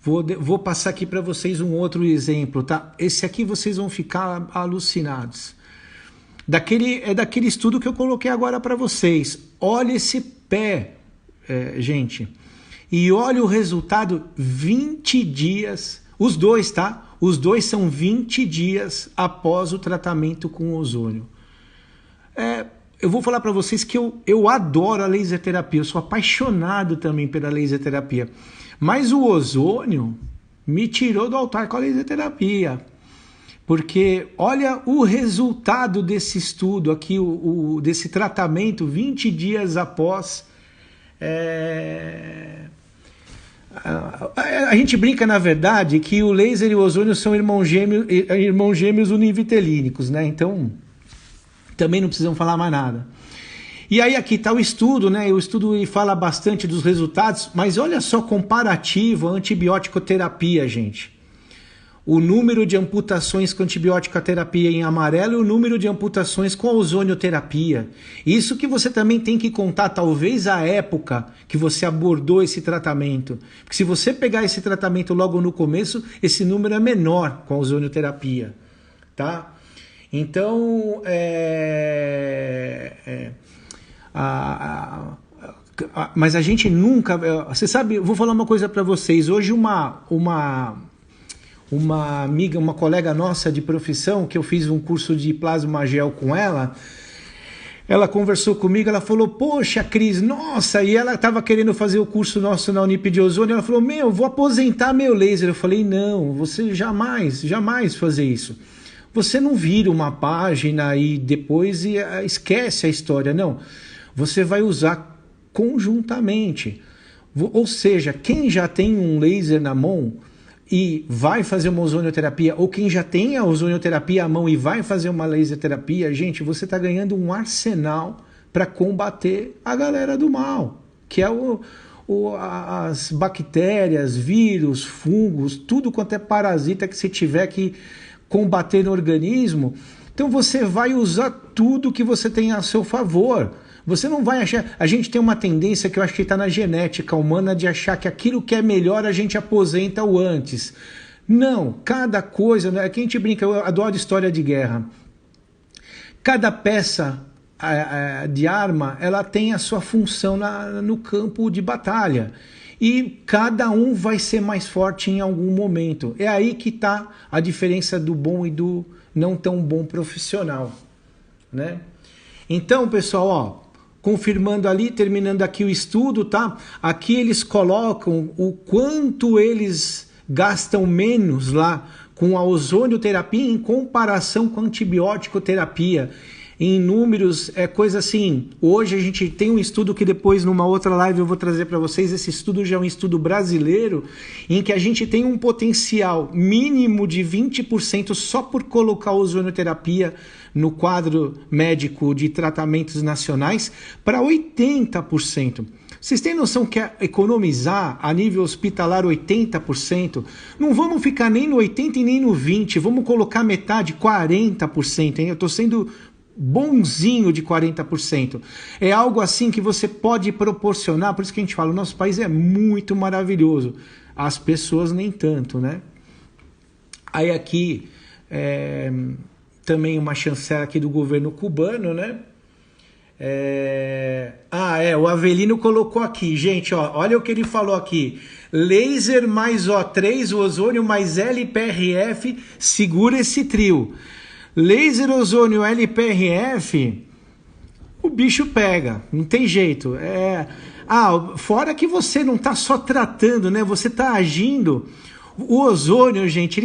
Vou passar aqui para vocês um outro exemplo, tá? Esse aqui vocês vão ficar alucinados. Daquele estudo que eu coloquei agora para vocês. Olha esse pé, gente. E olha o resultado 20 dias, os dois, tá? Os dois são 20 dias após o tratamento com ozônio. Eu vou falar para vocês que eu adoro a laser terapia, eu sou apaixonado também pela laser terapia. Mas o ozônio me tirou do altar com a laser terapia. Porque olha o resultado desse estudo aqui, desse tratamento 20 dias após. A gente brinca, na verdade, que o laser e o ozônio são irmãos gêmeos univitelínicos, né? Então, também não precisam falar mais nada. E aí aqui está o estudo, né? O estudo fala bastante dos resultados, mas olha só, comparativo à antibiótico-terapia, gente. O número de amputações com antibiótico-terapia em amarelo e o número de amputações com a ozonioterapia. Isso que você também tem que contar, talvez, a época que você abordou esse tratamento. Porque se você pegar esse tratamento logo no começo, esse número é menor com a ozonioterapia, tá? Então, mas a gente nunca... Você sabe, eu vou falar uma coisa para vocês. Hoje uma amiga, uma colega nossa de profissão, que eu fiz um curso de plasma gel com ela conversou comigo, ela falou, poxa, Cris, nossa, e ela estava querendo fazer o curso nosso na Unip de Ozônio, ela falou, vou aposentar meu laser. Eu falei, não, você jamais fazer isso. Você não vira uma página e depois esquece a história, não. Você vai usar conjuntamente. Ou seja, quem já tem um laser na mão e vai fazer uma ozonioterapia, ou quem já tem a ozonioterapia à mão e vai fazer uma laser terapia, gente, você está ganhando um arsenal para combater a galera do mal, que é as bactérias, vírus, fungos, tudo quanto é parasita que você tiver que combater no organismo. Então você vai usar tudo que você tem a seu favor. Você não vai achar... A gente tem uma tendência que eu acho que está na genética humana de achar que aquilo que é melhor a gente aposenta o antes. Não, cada coisa... Né? Aqui a gente brinca, eu adoro história de guerra. Cada peça de arma, ela tem a sua função no campo de batalha. E cada um vai ser mais forte em algum momento. É aí que está a diferença do bom e do não tão bom profissional, né? Então, pessoal, ó, confirmando ali, terminando aqui o estudo, tá? Aqui eles colocam o quanto eles gastam menos lá com a ozonioterapia em comparação com a antibiótico terapia. em números, é coisa assim. Hoje a gente tem um estudo que depois, numa outra live, eu vou trazer para vocês. Esse estudo já é um estudo brasileiro, em que a gente tem um potencial mínimo de 20% só por colocar a ozonioterapia no quadro médico de tratamentos nacionais para 80%. Vocês têm noção que é economizar a nível hospitalar 80%? Não vamos ficar nem no 80% e nem no 20%, vamos colocar metade, 40%. Hein? Eu estou sendo bonzinho de 40%. É algo assim que você pode proporcionar, por isso que a gente fala, o nosso país é muito maravilhoso. As pessoas nem tanto, né? Aí aqui, também uma chancela aqui do governo cubano, né? O Avelino colocou aqui, gente, ó, olha o que ele falou aqui: laser mais O3, ozônio mais LPRF, segura esse trio. Laser, ozônio, LPRF, o bicho pega, não tem jeito. Fora que você não está só tratando, né? Você está agindo. O ozônio, gente,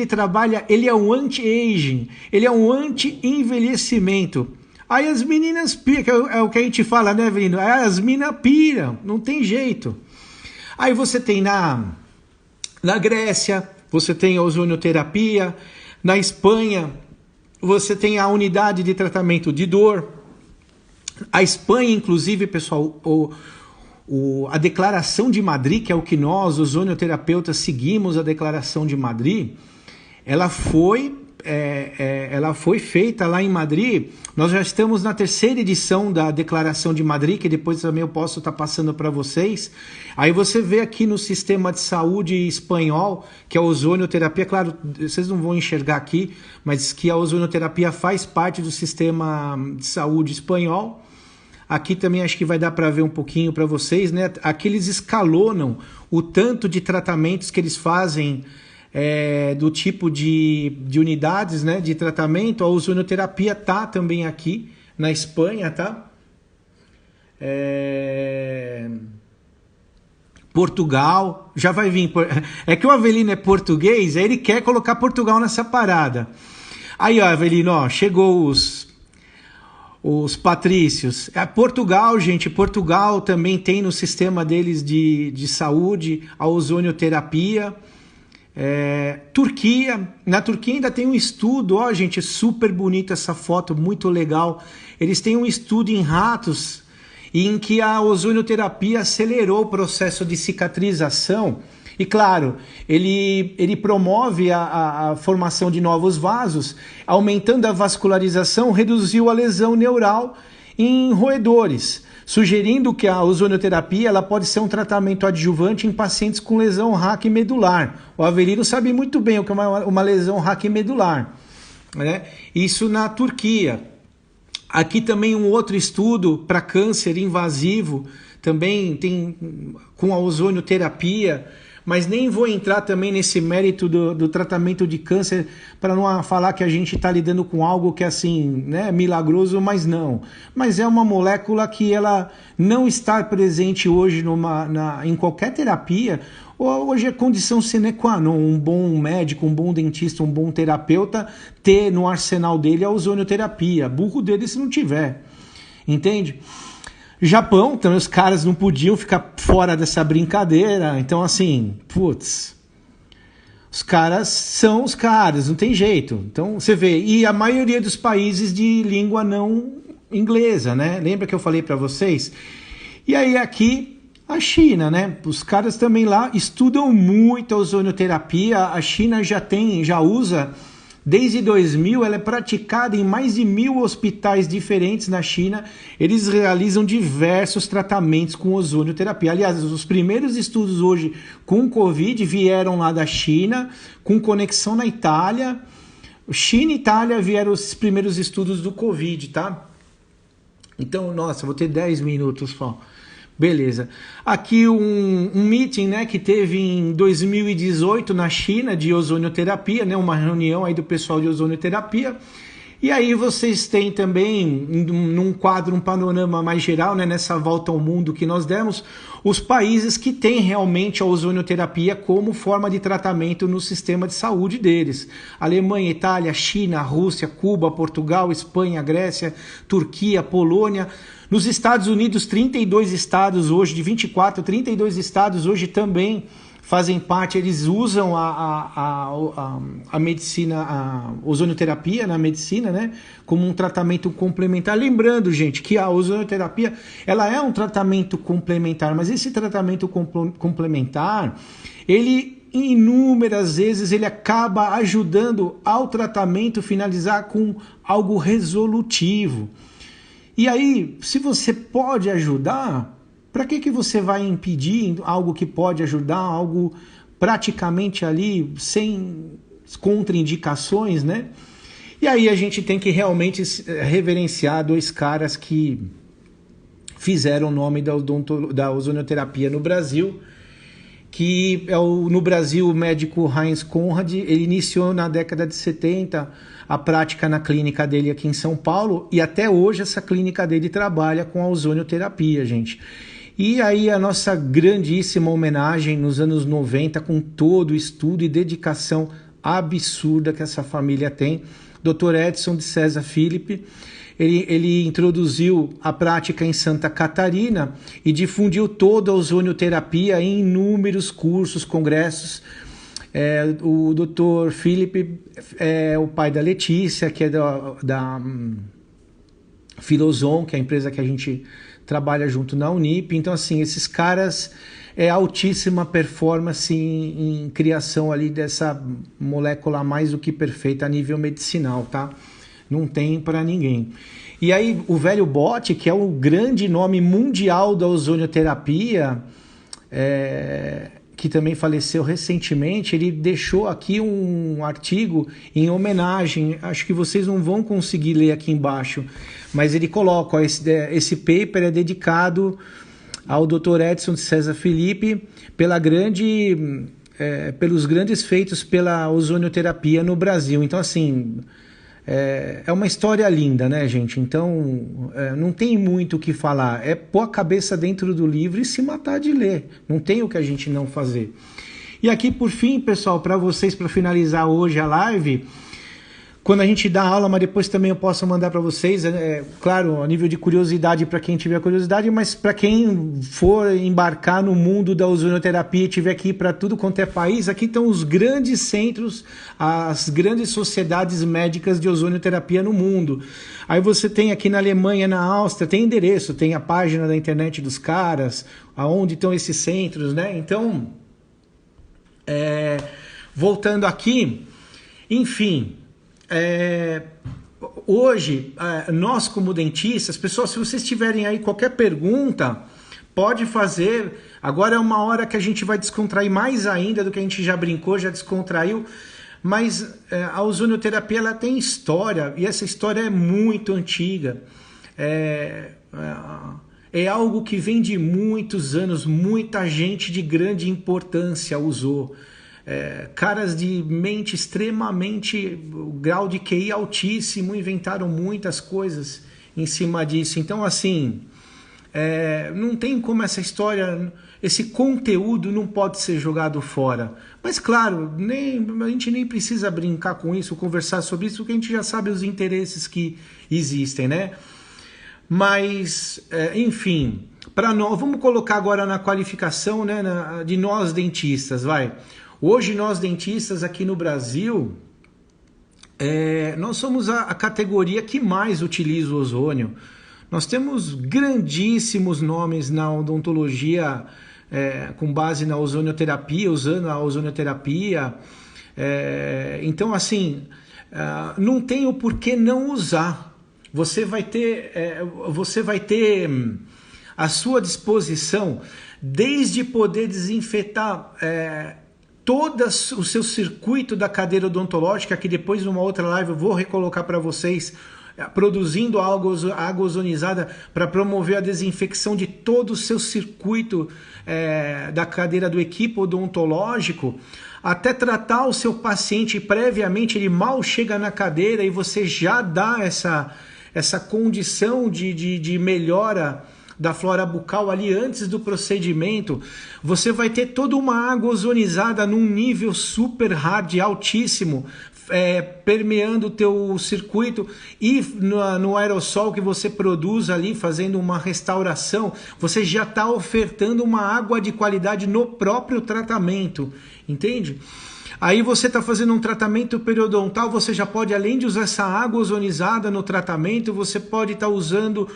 ele é um anti-aging, ele é um anti-envelhecimento. Aí as meninas piram, é o que a gente fala, né, Avelino? As minas piram, não tem jeito. Aí você tem na Grécia, você tem a ozonioterapia, na Espanha, você tem a unidade de tratamento de dor. A Espanha, inclusive, pessoal, a Declaração de Madrid, que é o que nós, ozonioterapeutas, seguimos, a Declaração de Madrid, ela foi feita lá em Madrid. Nós já estamos na 3ª edição da Declaração de Madrid, que depois também eu posso estar passando para vocês. Aí você vê aqui no sistema de saúde espanhol, que é a ozonioterapia, claro, vocês não vão enxergar aqui, mas que a ozonioterapia faz parte do sistema de saúde espanhol. Aqui também acho que vai dar para ver um pouquinho para vocês, né? Aqui eles escalonam o tanto de tratamentos que eles fazem, do tipo de unidades, né, de tratamento. A ozonioterapia tá também aqui na Espanha, tá? Portugal, já vai vir. É que o Avelino é português, aí ele quer colocar Portugal nessa parada. Aí, ó, Avelino, ó, chegou os patrícios. Portugal, gente, Portugal também tem no sistema deles de saúde a ozonioterapia. Turquia, na Turquia ainda tem um estudo, ó, gente, é super bonita essa foto, muito legal. Eles têm um estudo em ratos em que a ozonioterapia acelerou o processo de cicatrização. E claro, ele promove a formação de novos vasos, aumentando a vascularização, reduziu a lesão neural em roedores, sugerindo que a ozonioterapia ela pode ser um tratamento adjuvante em pacientes com lesão raquimedular. O Avelino sabe muito bem o que é uma lesão raquimedular, né? Isso na Turquia. Aqui também um outro estudo para câncer invasivo, também tem com a ozonioterapia, mas nem vou entrar também nesse mérito do tratamento de câncer para não falar que a gente está lidando com algo que é assim, né, milagroso, mas não. Mas é uma molécula que ela não está presente hoje em qualquer terapia. Hoje é condição sine qua non, um bom médico, um bom dentista, um bom terapeuta ter no arsenal dele a ozonioterapia. Burro dele se não tiver, entende? Japão, também os caras não podiam ficar fora dessa brincadeira. Então, assim, putz, os caras são os caras, não tem jeito. Então, você vê, e a maioria dos países de língua não inglesa, né? Lembra que eu falei para vocês? E aí aqui, a China, né? Os caras também lá estudam muito a ozonioterapia. A China já usa... Desde 2000, ela é praticada em mais de 1.000 hospitais diferentes na China. Eles realizam diversos tratamentos com ozonioterapia. Aliás, os primeiros estudos hoje com Covid vieram lá da China, com conexão na Itália. China e Itália vieram os primeiros estudos do Covid, tá? Então, nossa, vou ter 10 minutos só. Beleza. Aqui um meeting, né, que teve em 2018 na China de ozonioterapia, né, uma reunião aí do pessoal de ozonioterapia. E aí vocês têm também, num quadro, um panorama mais geral, né, nessa volta ao mundo que nós demos, os países que têm realmente a ozonioterapia como forma de tratamento no sistema de saúde deles. Alemanha, Itália, China, Rússia, Cuba, Portugal, Espanha, Grécia, Turquia, Polônia. Nos Estados Unidos, 32 estados hoje, de 24, 32 estados hoje também fazem parte, eles usam a medicina, a ozonioterapia na medicina, né, como um tratamento complementar. Lembrando, gente, que a ozonioterapia, ela é um tratamento complementar, mas esse tratamento complementar, ele inúmeras vezes ele acaba ajudando ao tratamento finalizar com algo resolutivo. E aí, se você pode ajudar, para que você vai impedir algo que pode ajudar, algo praticamente ali sem contraindicações, né? E aí a gente tem que realmente reverenciar dois caras que fizeram o nome da ozonioterapia no Brasil, que é no Brasil o médico Heinz Conrad. Ele iniciou na década de 70 a prática na clínica dele aqui em São Paulo, e até hoje essa clínica dele trabalha com a ozonioterapia, gente. E aí a nossa grandíssima homenagem nos anos 90, com todo o estudo e dedicação absurda que essa família tem, Dr. Edson de César Philippe. Ele introduziu a prática em Santa Catarina e difundiu toda a ozonioterapia em inúmeros cursos, congressos. O Dr. Philippe é o pai da Letícia, que é da Filozon, que é a empresa que a gente trabalha junto na Unip. Então, assim, esses caras altíssima performance em criação ali dessa molécula mais do que perfeita a nível medicinal, tá? Não tem para ninguém. E aí o velho Botti, que é o grande nome mundial da ozonioterapia, que também faleceu recentemente, ele deixou aqui um artigo em homenagem. Acho que vocês não vão conseguir ler aqui embaixo, mas ele coloca, ó, esse paper é dedicado ao Dr. Edson de César Philippe pelos grandes feitos pela ozonioterapia no Brasil. Então, assim, é uma história linda, né, gente? Então, não tem muito o que falar. É pôr a cabeça dentro do livro e se matar de ler. Não tem o que a gente não fazer. E aqui, por fim, pessoal, para vocês, para finalizar hoje a live, quando a gente dá aula, mas depois também eu posso mandar para vocês, claro, a nível de curiosidade para quem tiver curiosidade, mas para quem for embarcar no mundo da ozonioterapia e tiver que ir para tudo quanto é país, aqui estão os grandes centros, as grandes sociedades médicas de ozonioterapia no mundo. Aí você tem aqui na Alemanha, na Áustria, tem endereço, tem a página da internet dos caras, aonde estão esses centros, né? Então, voltando aqui, enfim... hoje, nós como dentistas, pessoal, se vocês tiverem aí qualquer pergunta, pode fazer. Agora é uma hora que a gente vai descontrair mais ainda do que a gente já brincou, já descontraiu, mas a ozonioterapia, ela tem história, e essa história é muito antiga. É algo que vem de muitos anos, muita gente de grande importância usou. Caras de mente extremamente, grau de QI altíssimo, inventaram muitas coisas em cima disso. Então, assim, não tem como essa história, esse conteúdo não pode ser jogado fora. Mas, claro, a gente nem precisa brincar com isso, conversar sobre isso, porque a gente já sabe os interesses que existem, né? Mas, enfim, para nós, vamos colocar agora na qualificação, né, de nós dentistas, vai. Hoje nós dentistas aqui no Brasil, nós somos a categoria que mais utiliza o ozônio. Nós temos grandíssimos nomes na odontologia com base na ozonioterapia, usando a ozonioterapia. Então, assim, não tem o porquê não usar. Você vai ter à sua disposição, desde poder desinfetar todo o seu circuito da cadeira odontológica, que depois numa outra live eu vou recolocar para vocês produzindo água ozonizada para promover a desinfecção de todo o seu circuito da cadeira do equipo odontológico, até tratar o seu paciente previamente, ele mal chega na cadeira e você já dá essa condição de melhora da flora bucal ali antes do procedimento. Você vai ter toda uma água ozonizada num nível super hard, altíssimo, permeando o teu circuito, e no aerossol que você produz ali, fazendo uma restauração, você já está ofertando uma água de qualidade no próprio tratamento, entende? Aí você está fazendo um tratamento periodontal, você já pode, além de usar essa água ozonizada no tratamento, você pode estar usando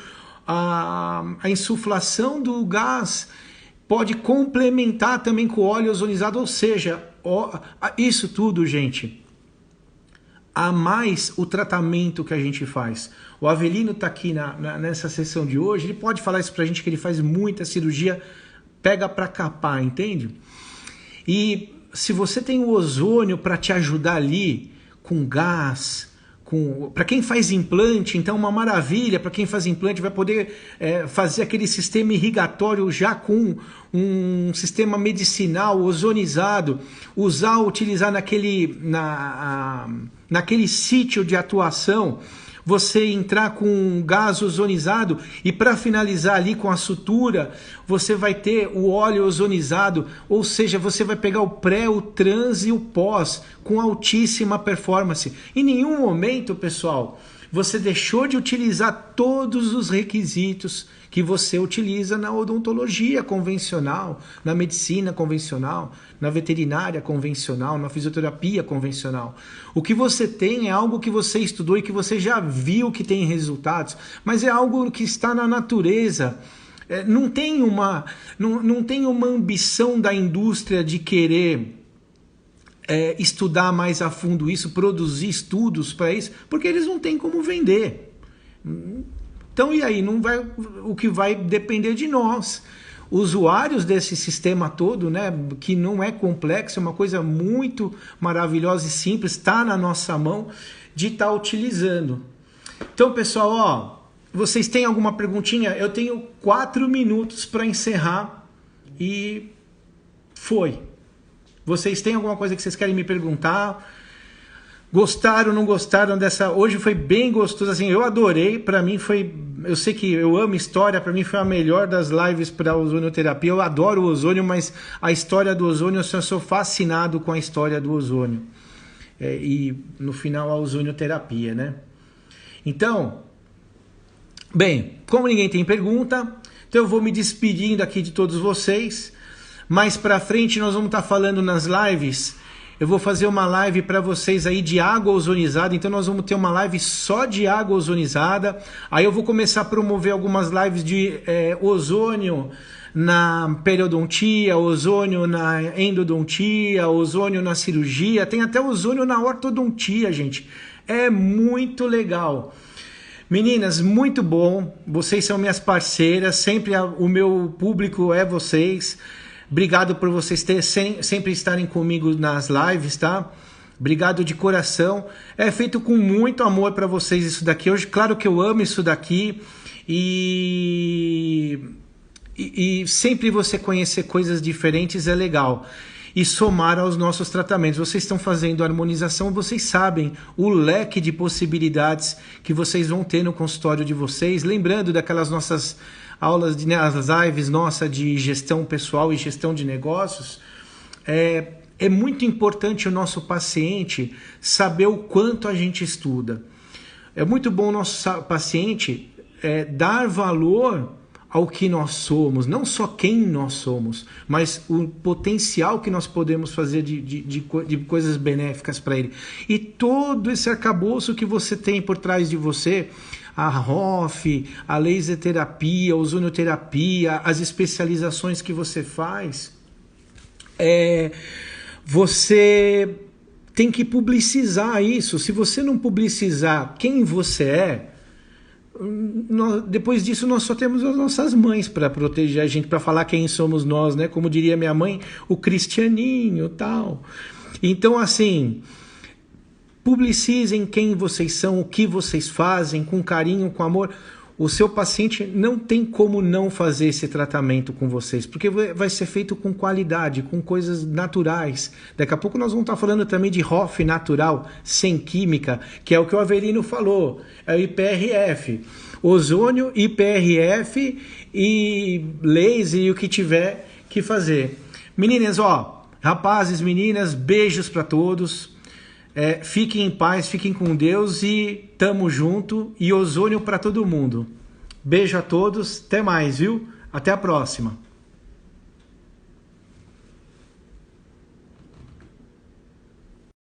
a insuflação do gás, pode complementar também com óleo ozonizado, ou seja, isso tudo, gente, a mais o tratamento que a gente faz. O Avelino está aqui nessa sessão de hoje, ele pode falar isso para a gente, que ele faz muita cirurgia, pega para capar, entende? E se você tem o ozônio para te ajudar ali, com gás, para quem faz implante, então uma maravilha. Para quem faz implante vai poder fazer aquele sistema irrigatório já com um sistema medicinal ozonizado, utilizar naquele sítio de atuação, você entrar com gás ozonizado, e para finalizar ali com a sutura, você vai ter o óleo ozonizado, ou seja, você vai pegar o pré, o trans e o pós com altíssima performance. Em nenhum momento, pessoal, você deixou de utilizar todos os requisitos que você utiliza na odontologia convencional, na medicina convencional, na veterinária convencional, na fisioterapia convencional. O que você tem é algo que você estudou e que você já viu que tem resultados, mas é algo que está na natureza. Não tem uma ambição da indústria de querer estudar mais a fundo isso, produzir estudos para isso, porque eles não têm como vender. Então, e aí? O que vai depender de nós, usuários desse sistema todo, né, que não é complexo, é uma coisa muito maravilhosa e simples, está na nossa mão de estar utilizando. Então, pessoal, vocês têm alguma perguntinha? Eu tenho 4 minutos para encerrar e foi. Vocês têm alguma coisa que vocês querem me perguntar? Gostaram, não gostaram dessa? Hoje foi bem gostoso, assim, eu adorei. Para mim foi, eu sei que eu amo história, para mim foi a melhor das lives para ozonioterapia. Eu adoro o ozônio, mas a história do ozônio, eu sou fascinado com a história do ozônio. E no final a ozonioterapia, né? Então, bem, como ninguém tem pergunta, então eu vou me despedindo aqui de todos vocês. Mais para frente nós vamos estar falando nas lives. Eu vou fazer uma live para vocês aí de água ozonizada, então nós vamos ter uma live só de água ozonizada. Aí eu vou começar a promover algumas lives de ozônio na periodontia, ozônio na endodontia, ozônio na cirurgia, tem até ozônio na ortodontia, gente. É muito legal. Meninas, muito bom. Vocês são minhas parceiras, sempre o meu público é vocês. Obrigado por vocês sempre estarem comigo nas lives, tá? Obrigado de coração. É feito com muito amor para vocês isso daqui. Hoje, claro que eu amo isso daqui. E sempre você conhecer coisas diferentes é legal. E somar aos nossos tratamentos. Vocês estão fazendo harmonização, vocês sabem o leque de possibilidades que vocês vão ter no consultório de vocês. Lembrando daquelas nossas aulas, as lives nossas de gestão pessoal e gestão de negócios, é muito importante o nosso paciente saber o quanto a gente estuda. É muito bom o nosso paciente dar valor ao que nós somos, não só quem nós somos, mas o potencial que nós podemos fazer de coisas benéficas para ele. E todo esse arcabouço que você tem por trás de você, a ROF, a laser terapia, a ozonioterapia, as especializações que você faz, você tem que publicizar isso. Se você não publicizar quem você é, depois disso nós só temos as nossas mães para proteger a gente, para falar quem somos nós, né? Como diria minha mãe, o cristianinho, tal. Então, assim, Publicizem quem vocês são, o que vocês fazem, com carinho, com amor. O seu paciente não tem como não fazer esse tratamento com vocês, porque vai ser feito com qualidade, com coisas naturais. Daqui a pouco nós vamos estar falando também de ROF natural, sem química, que é o que o Avelino falou, é o IPRF. Ozônio, IPRF e laser e o que tiver que fazer. Meninas, rapazes, meninas, beijos para todos. Fiquem em paz, fiquem com Deus e tamo junto. E ozônio para todo mundo. Beijo a todos, até mais, viu? Até a próxima.